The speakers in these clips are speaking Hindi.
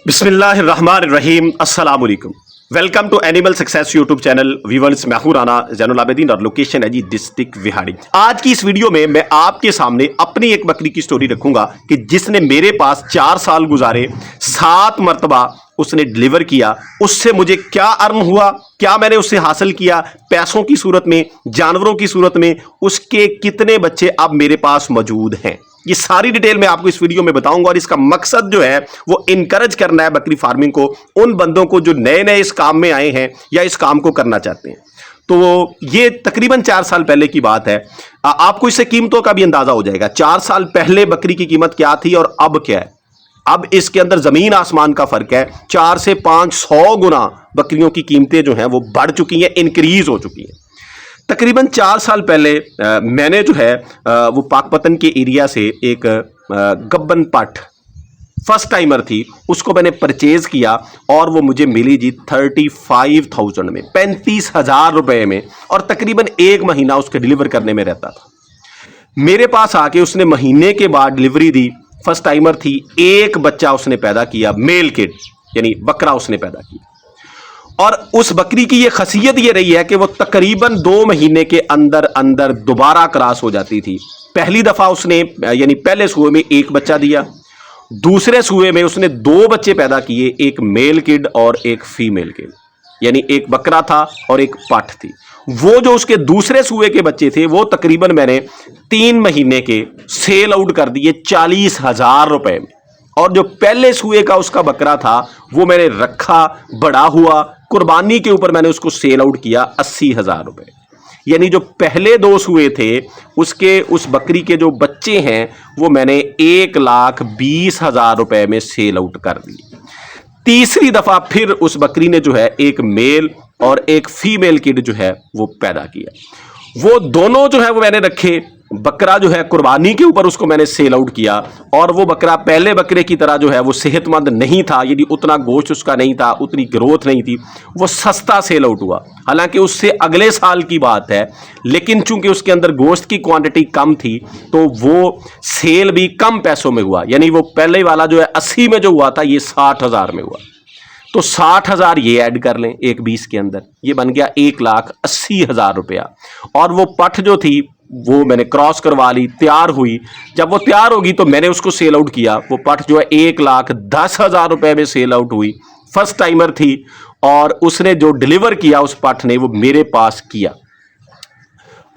बिस्मिल्लाहिर्रहमानिर्रहीम अस्सलाम वालेकुम। Welcome to animal success YouTube channel. Viewers, मैं हूं राना जैनुल आबिदीन और लोकेशन है जी डिस्ट्रिक्ट विहाड़ी। आज की इस वीडियो में मैं आपके सामने अपनी एक बकरी की स्टोरी रखूंगा कि जिसने मेरे पास 4 साल गुजारे, 7 मरतबा उसने डिलीवर किया। उससे मुझे क्या अर्न हुआ, क्या मैंने उससे हासिल किया, पैसों की सूरत में, जानवरों की सूरत में, उसके कितने बच्चे अब मेरे पास मौजूद हैं, ये सारी डिटेल मैं आपको इस वीडियो में बताऊंगा। और इसका मकसद जो है वो इनकरेज करना है बकरी फार्मिंग को, उन बंदों को जो नए नए इस काम में आए हैं या इस काम को करना चाहते हैं। तो ये तकरीबन 4 साल पहले की बात है। आपको इससे कीमतों का भी अंदाजा हो जाएगा। 4 साल पहले बकरी की कीमत क्या थी और अब क्या है। अब इसके अंदर जमीन आसमान का फर्क है। 4 से 500 गुना बकरियों की कीमतें जो हैं वो बढ़ चुकी हैं, इंक्रीज हो चुकी हैं। तकरीबन 4 साल पहले मैंने जो है वो पाकपतन के एरिया से एक गब्बन पट फर्स्ट टाइमर थी, उसको मैंने परचेज किया और वो मुझे मिली जी 35,000 में, 35,000 रुपए में। और तकरीबन 1 महीना उसके डिलीवर करने में रहता था। मेरे पास आके उसने महीने के बाद डिलीवरी दी। फर्स्ट टाइमर थी, एक बच्चा उसने पैदा किया, मेल किड यानी बकरा उसने पैदा किया। और उस बकरी की ये खसियत ये रही है कि वो तकरीबन 2 महीने के अंदर अंदर दोबारा क्रॉस हो जाती थी। पहली दफा उसने यानी पहले सूए में 1 बच्चा दिया, दूसरे सूए में उसने 2 बच्चे पैदा किए, एक मेल किड और एक फीमेल किड, यानी एक बकरा था और एक पाठ थी। वो जो उसके दूसरे सूए के बच्चे थे वो तकरीबन मैंने 3 महीने के सेल आउट कर दिए 40,000 रुपए में। और जो पहले सूए का उसका बकरा था वो मैंने रखा, बड़ा हुआ, कुर्बानी के ऊपर मैंने उसको सेल आउट किया 80,000 रुपए। यानी जो पहले 2 सूए थे उसके उस बकरी के जो बच्चे हैं वो मैंने 1,20,000 रुपए में सेल आउट कर दिए। तीसरी दफा फिर उस बकरी ने जो है एक मेल और एक फीमेल किड जो है वो पैदा किया। वो दोनों जो है वो मैंने रखे। बकरा जो है कुर्बानी के ऊपर उसको मैंने सेल आउट किया। और वो बकरा पहले बकरे की तरह जो है वो सेहतमंद नहीं था, यदि उतना गोश्त उसका नहीं था, उतनी ग्रोथ नहीं थी, वो सस्ता सेल आउट हुआ। हालांकि उससे अगले साल की बात है, लेकिन चूंकि उसके अंदर गोश्त की क्वांटिटी कम थी तो वो सेल भी कम पैसों में हुआ। यानी वो पहले वाला जो है 80 में जो हुआ था ये 60,000 में हुआ। तो 60,000 ये ऐड कर लें 1,20 के अंदर, ये बन गया 1,80,000 रुपया। और वो पठ जो थी वो मैंने क्रॉस करवा ली, तैयार हुई। जब वो तैयार होगी तो मैंने उसको सेल आउट किया। वो पठ जो है 1,10,000 रुपए में सेल आउट हुई। फर्स्ट टाइमर थी और उसने जो डिलीवर किया उस पठ ने वो मेरे पास किया।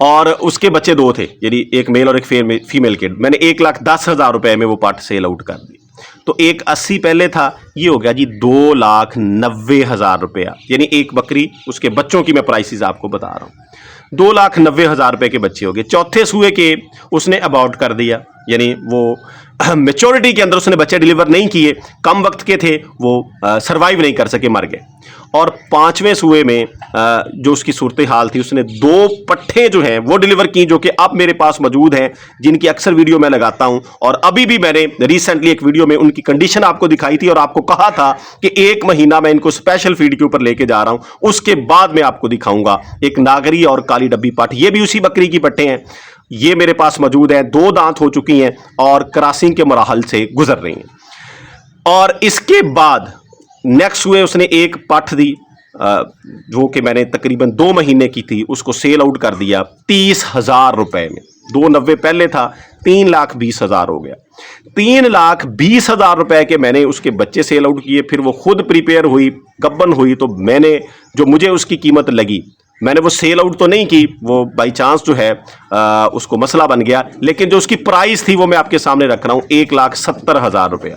और उसके बच्चे 2 थे, यानी एक मेल और एक फीमेल किड। मैंने 1,10,000 रुपए में वो पठ सेल आउट कर दी। तो 1,80 पहले था, ये हो गया जी 2,90,000 रुपया। यानी एक बकरी, उसके बच्चों की मैं प्राइसेस आपको बता रहा हूँ, 2,90,000 रुपए के बच्चे हो गए। चौथे सूए के उसने अबाउट कर दिया, यानी वो मेच्योरिटी के अंदर उसने बच्चे डिलीवर नहीं किए, कम वक्त के थे, वो सरवाइव नहीं कर सके, मर गए। और 5वें सूए में जो उसकी सूरत हाल थी उसने 2 पट्ठे जो हैं वो डिलीवर की, जो कि अब मेरे पास मौजूद हैं, जिनकी अक्सर वीडियो मैं लगाता हूं। और अभी भी मैंने रिसेंटली एक वीडियो में उनकी कंडीशन आपको दिखाई थी और आपको कहा था कि 1 महीना मैं इनको स्पेशल फीड के ऊपर लेके जा रहा हूं, उसके बाद मैं आपको दिखाऊंगा एक नागरी और काली डब्बी पाठ। ये भी उसी बकरी की पट्टे हैं, ये मेरे पास मौजूद हैं, 2 दांत हो चुकी हैं और क्रॉसिंग के मराहल से गुजर रही हैं। और इसके बाद नेक्स्ट हुए उसने एक पठ दी जो कि मैंने तकरीबन 2 महीने की थी, उसको सेल आउट कर दिया 30,000 रुपए में। 2,90 पहले था, 3,20,000 हो गया। 3,20,000 रुपए के मैंने उसके बच्चे सेल आउट किए। फिर वो खुद प्रिपेयर हुई, गब्बन हुई, तो मैंने जो मुझे उसकी कीमत लगी, मैंने वो सेल आउट तो नहीं की, वो बाई चांस जो है उसको मसला बन गया। लेकिन जो उसकी प्राइस थी वो मैं आपके सामने रख रहा हूँ, 1,70,000 रुपया।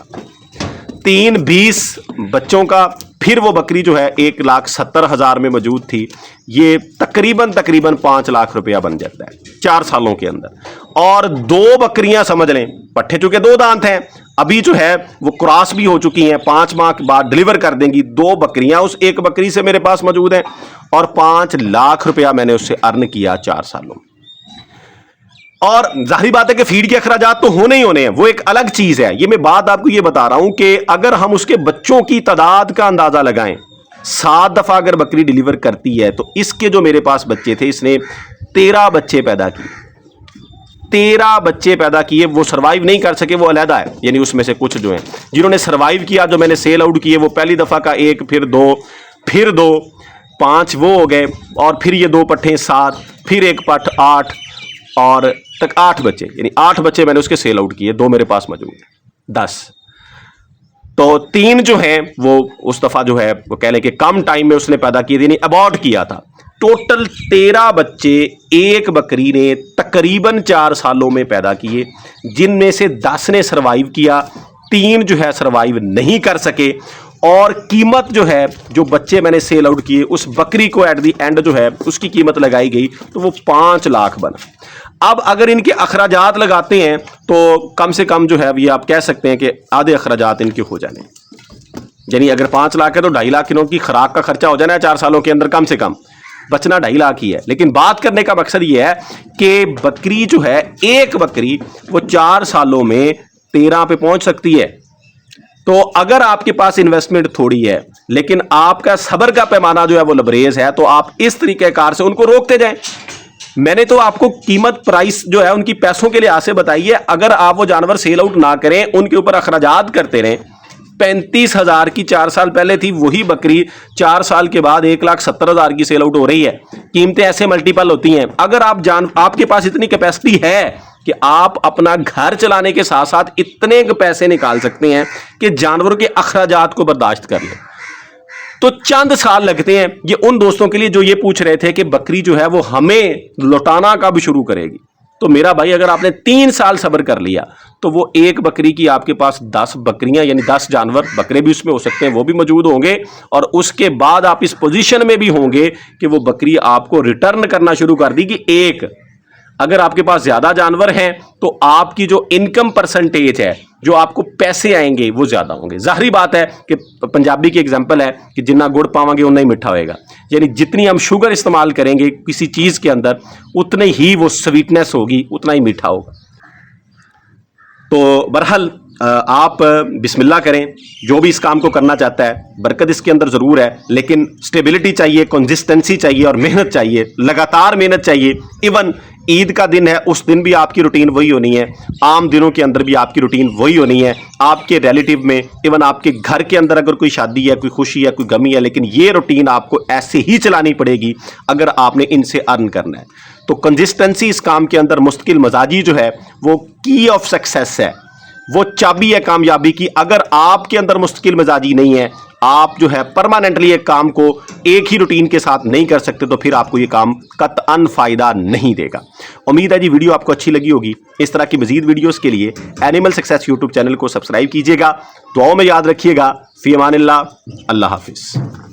3,20 बच्चों का, फिर वो बकरी जो है 1,70,000 में मौजूद थी। ये तकरीबन 5 लाख रुपया बन जाता है 4 सालों के अंदर। और 2 बकरियां समझ लें, पट्ठे चुके 2 दांत हैं, अभी जो है वो क्रॉस भी हो चुकी हैं, 5 माह के बाद डिलीवर कर देंगी। 2 बकरियां उस एक बकरी से मेरे पास मौजूद हैं और 5 लाख रुपया मैंने उससे अर्न किया 4 सालों में। और जाहिर बात है कि फीड के अखराजात तो होने ही होने हैं, वो एक अलग चीज है। ये मैं बात आपको ये बता रहा हूं कि अगर हम उसके बच्चों की तादाद का अंदाजा लगाएं, 7 दफा अगर बकरी डिलीवर करती है तो इसके जो मेरे पास बच्चे थे, इसने 13 बच्चे पैदा किए। 13 बच्चे पैदा किए, वो सर्वाइव नहीं कर सके, वो अलहदा है। यानी उसमें से कुछ जो हैं जिन्होंने सर्वाइव किया, जो मैंने सेल आउट किए, वो पहली दफ़ा का 1, फिर 2, फिर 2, 5 वो हो गए, और फिर ये 2 पट्ठे 7, फिर 1 पट्ठ 8, और तक 8 बच्चे, यानी 8 बच्चे मैंने उसके सेल आउट किए, 2 मेरे पास मौजूद हैं, 10। तो 3 जो हैं वो उस दफ़ा जो है वो कह लें कि कम टाइम में उसने पैदा किए थे, यानी अबॉर्ट किया था। टोटल 13 बच्चे एक बकरी ने तकरीबन 4 सालों में पैदा किए, जिनमें से 10 ने सर्वाइव किया, 3 जो है सर्वाइव नहीं कर सके। और कीमत जो है, जो बच्चे मैंने सेल आउट किए, उस बकरी को एट दी एंड जो है उसकी कीमत लगाई गई तो वो 5 लाख बना। अब अगर इनके अखराजात लगाते हैं तो कम से कम जो है ये आप कह सकते हैं कि आधे अखराजात इनके हो जाने, यानी अगर 5 लाख है तो 2.5 लाख की खुराक का खर्चा हो जाना है 4 सालों के अंदर, कम से कम बचना 2.5 लाख ही है। लेकिन बात करने का मकसद ये है कि बकरी जो है, एक बकरी वो 4 सालों में 13 पे पहुंच सकती है। तो अगर आपके पास इन्वेस्टमेंट थोड़ी है लेकिन आपका सब्र का पैमाना जो है वो लबरेज है, तो आप इस तरीकेकार से उनको रोकते जाएं। मैंने तो आपको कीमत प्राइस जो है उनकी पैसों के लिहाज से बताई है। अगर आप वो जानवर सेल आउट ना करें, उनके ऊपर अखराजात करते रहें, 35,000 की 4 साल पहले थी, वही बकरी 4 साल के बाद 1,70,000 की सेल आउट हो रही है। कीमतें ऐसे मल्टीपल होती हैं। अगर आपके पास इतनी कैपेसिटी है कि आप अपना घर चलाने के साथ साथ इतने पैसे निकाल सकते हैं कि जानवरों के अखराजात को बर्दाश्त कर लें, तो चंद साल लगते हैं। ये उन दोस्तों के लिए जो ये पूछ रहे थे कि बकरी जो है वो हमें लौटाना कब शुरू करेगी, तो मेरा भाई अगर आपने 3 साल सब्र कर लिया तो वो एक बकरी की आपके पास 10 बकरियां, यानी 10 जानवर, बकरे भी उसमें हो सकते हैं, वो भी मौजूद होंगे। और उसके बाद आप इस पोजीशन में भी होंगे कि वो बकरी आपको रिटर्न करना शुरू कर देगी। एक अगर आपके पास ज्यादा जानवर हैं तो आपकी जो इनकम परसेंटेज है, जो आपको पैसे आएंगे, वो ज्यादा होंगे। जाहिर बात है कि पंजाबी की एग्जांपल है कि जितना गुड़ पावांगे उतना ही मीठा होएगा, यानी जितनी हम शुगर इस्तेमाल करेंगे किसी चीज के अंदर, उतनी ही वो स्वीटनेस होगी, उतना ही मीठा होगा। तो बहरहाल आप बिस्मिल्लाह करें। जो भी इस काम को करना चाहता है, बरकत इसके अंदर ज़रूर है, लेकिन स्टेबिलिटी चाहिए, कंसिस्टेंसी चाहिए और मेहनत चाहिए, लगातार मेहनत चाहिए। इवन ईद का दिन है, उस दिन भी आपकी रूटीन वही होनी है, आम दिनों के अंदर भी आपकी रूटीन वही होनी है। आपके रिलेटिव में, इवन आपके घर के अंदर अगर कोई शादी है, कोई खुशी है, कोई गमी है, लेकिन ये रूटीन आपको ऐसे ही चलानी पड़ेगी अगर आपने इनसे अर्न करना है। तो कंसिस्टेंसी इस काम के अंदर, मुस्तकिल मजाजी जो है वो की ऑफ सक्सेस है, वो चाबी है कामयाबी की। अगर आपके अंदर मुस्तकिल मिजाजी नहीं है, आप जो है परमानेंटली एक काम को एक ही रूटीन के साथ नहीं कर सकते, तो फिर आपको ये काम कतअन फायदा नहीं देगा। उम्मीद है जी वीडियो आपको अच्छी लगी होगी। इस तरह की मजीद वीडियोस के लिए एनिमल सक्सेस यूट्यूब चैनल को सब्सक्राइब कीजिएगा। दुआओं में याद रखिएगा। फी अमानिल्लाह, अल्लाह हाफिज़।